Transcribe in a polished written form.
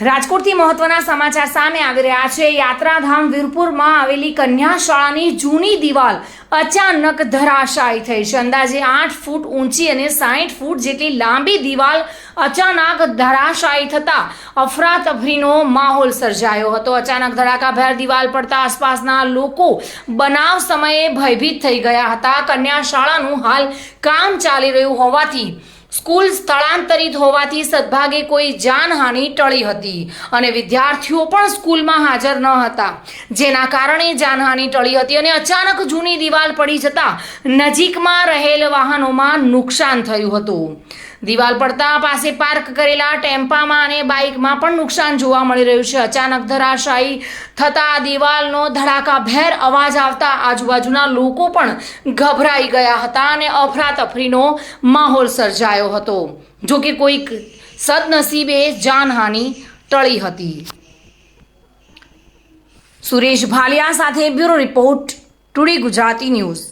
રાજકોટથી મહત્વના સમાચાર સામે આવી રહ્યા છે। યાત્રાધામ વીરપુરમાં આવેલી કન્યા શાળાની જૂની દિવાલ અચાનક ધરાશાયી થઈ છે। અંદાજે 8 ફૂટ ઊંચી અને 60 ફૂટ જેટલી લાંબી દિવાલ અચાનક ધરાશાયી થતા અફરાતફરીનો માહોલ સર્જાયો હતો। અચાનક ધડાકાભેર દિવાલ પડતા આસપાસના લોકો બનાવ સમયે ભયભીત થઈ ગયા હતા। કન્યા શાળાનું હાલ કામ ચાલી રહ્યું હોવાથી સ્કૂલ સ્થળાંતરિત હોવાથી સદભાગે કોઈ જાનહાનિ ટળી હતી અને વિદ્યાર્થીઓ પણ સ્કૂલમાં હાજર ન હતા, જેના કારણે જાનહાનિ ટળી હતી અને અચાનક જૂની દિવાલ પડી જતા નજીકમાં રહેલ વાહનોમાં નુકસાન થયું હતું। દિવાલ પડતા પાસે પાર્ક કરેલા ટેમ્પામાં અને બાઇકમાં પણ નુકસાન જોવા મળી રહ્યું છે। અચાનક ધરાશાયી થતા દિવાલનો ધડાકાભેર અવાજ આવતા આજુબાજુના લોકો પણ ગભરાઈ ગયા હતા અને અફરાતફરીનો માહોલ સર્જાયો હતો। જો કે કોઈક સદનસીબે જાનહાનિ ટળી હતી। સુરેશ ભાલિયા સાથે bureau report, today Gujarati news.